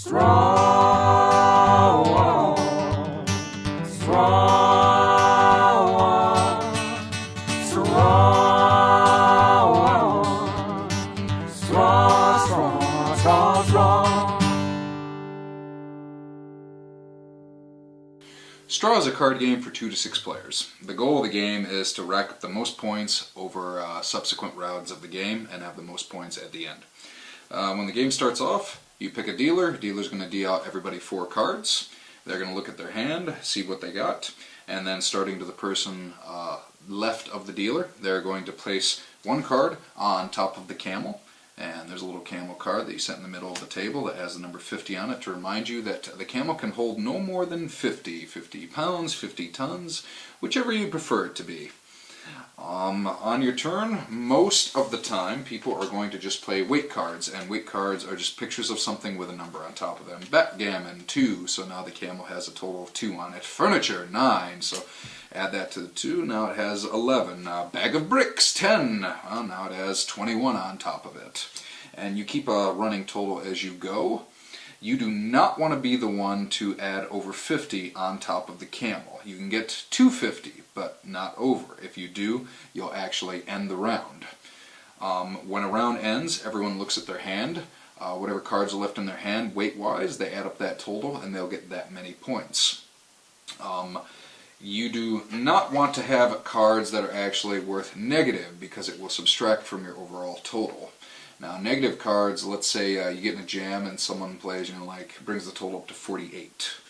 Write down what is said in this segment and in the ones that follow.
Straw, straw, straw, straw, straw, straw, straw. Straw is a card game for 2 to 6 players. The goal of the game is to rack up the most points over subsequent rounds of the game and have the most points at the end. When the game starts off, you pick a dealer. Dealer's going to deal out everybody 4 cards. They're going to look at their hand, see what they got, and then starting to the person left of the dealer, they're going to place 1 card on top of the camel. And there's a little camel card that you set in the middle of the table that has the number 50 on it to remind you that the camel can hold no more than 50 pounds, 50 tons, whichever you prefer it to be. On your turn, most of the time, people are going to just play weight cards, and weight cards are just pictures of something with a number on top of them. Backgammon, 2, so now the camel has a total of 2 on it. Furniture, 9, so add that to the 2, now it has 11. Bag of bricks, 10, well, now it has 21 on top of it. And you keep a running total as you go. You do not want to be the one to add over 50 on top of the camel. You can get to 50, but not over. If you do, you'll actually end the round. When a round ends, everyone looks at their hand. Whatever cards are left in their hand, weight-wise, they add up that total, and they'll get that many points. You do not want to have cards that are actually worth negative, because it will subtract from your overall total. Now, negative cards, let's say you get in a jam and someone plays, brings the total up to 48.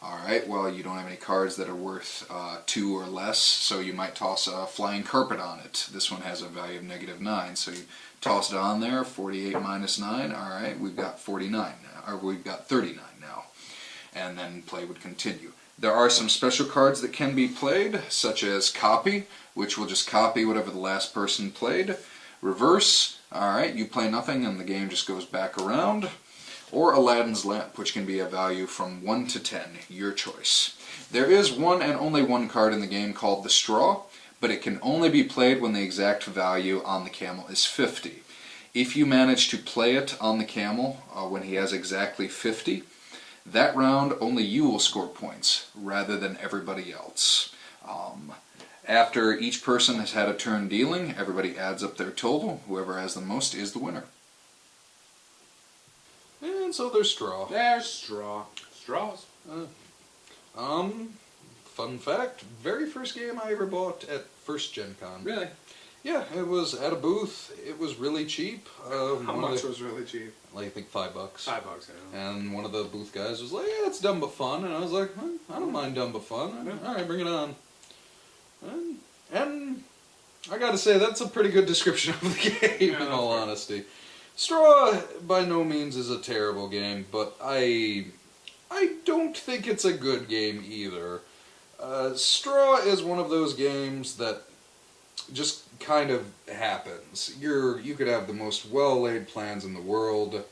Alright, well, you don't have any cards that are worth 2 or less, so you might toss a flying carpet on it. This one has a value of -9, so you toss it on there, 48 minus 9, alright, we've got 49 now, or we've got 39 now. And then play would continue. There are some special cards that can be played, such as copy, which will just copy whatever the last person played. Reverse, alright, you play nothing and the game just goes back around. Or Aladdin's Lamp, which can be a value from 1 to 10, your choice. There is one and only one card in the game called the Straw, but it can only be played when the exact value on the camel is 50. If you manage to play it on the camel when he has exactly 50, that round only you will score points, rather than everybody else. After each person has had a turn dealing, everybody adds up their total. Whoever has the most is the winner. And so there's straw. There's straw. Straws. Fun fact, very first game I ever bought at first Gen Con. Really? Yeah, it was at a booth. It was really cheap. How much was really cheap? Like, I think $5. $5, yeah. And one of the booth guys was like, yeah, it's dumb but fun. And I was like, I don't mind dumb but fun. Yeah. Alright, bring it on. And I gotta say, that's a pretty good description of the game, in all honesty. Straw, by no means, is a terrible game, but I don't think it's a good game either. Straw is one of those games that just kind of happens. You could have the most well-laid plans in the world,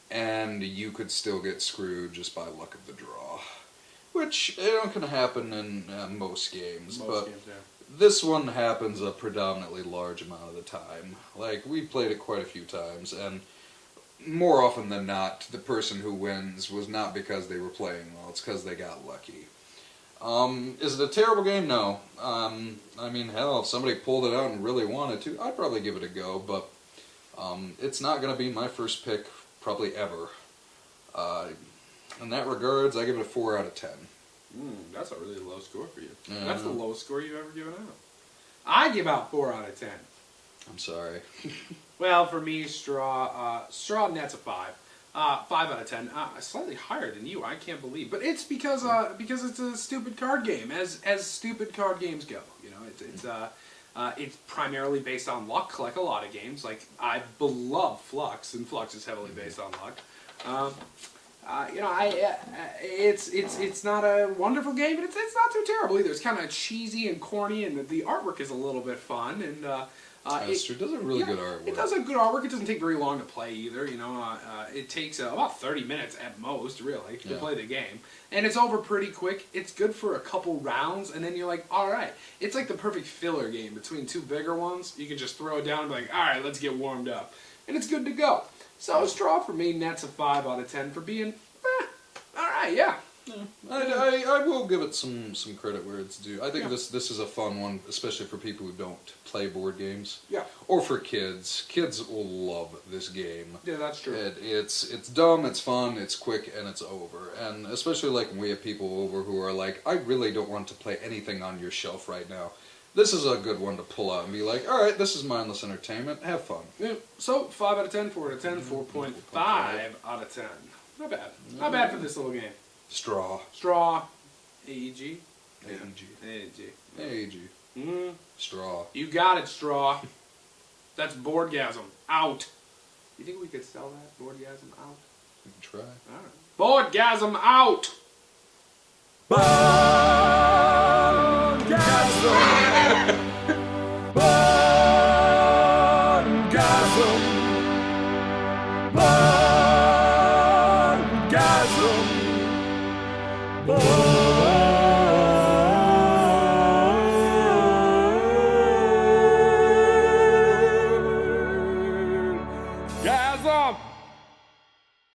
and you could still get screwed just by luck of the draw. Which, can happen in most games, but this one happens a predominantly large amount of the time. Like, we played it quite a few times, and more often than not, the person who wins was not because they were playing well, it's because they got lucky. Is it a terrible game? No. I mean, hell, if somebody pulled it out and really wanted to, I'd probably give it a go, but it's not going to be my first pick, probably ever. In that regards, I give it a 4 out of 10. That's a really low score for you. Yeah. That's the lowest score you've ever given out. I give out 4 out of 10. I'm sorry. Well, for me, Straw nets a 5. 5 out of 10. Slightly higher than you, I can't believe. But it's because it's a stupid card game, as stupid card games go. It's primarily based on luck, like a lot of games. Like, I love Flux, and Flux is heavily based on luck. It's not a wonderful game, but it's not too terrible either. It's kind of cheesy and corny, and the artwork is a little bit fun. And That's true. It does a really good artwork. It does a good artwork. It doesn't take very long to play either. It takes about 30 minutes at most, really, to play the game, and it's over pretty quick. It's good for a couple rounds, and then you're like, all right. It's like the perfect filler game between 2 bigger ones. You can just throw it down and be like, all right, let's get warmed up, and it's good to go. So Straw for me nets a 5 out of 10 for being Yeah. I will give it some credit where it's due. I think this is a fun one, especially for people who don't play board games. Yeah. Or for kids. Kids will love this game. Yeah, that's true. It's dumb, it's fun, it's quick, and it's over. And especially like when we have people over who are like, I really don't want to play anything on your shelf right now. This is a good one to pull out and be like, all right, this is mindless entertainment. Have fun. Yeah. So 5 out of 10, 4 out of 10, 4.5 out of 10. Not bad. Not bad for this little game. Straw. Straw. AEG. AEG. AEG. AEG. Mm. Straw. You got it, Straw. That's Boardgasm. Out. You think we could sell that? Boardgasm out? We can try. Alright. Boardgasm out! Boardgasm. Boardgasm. Boardgasm.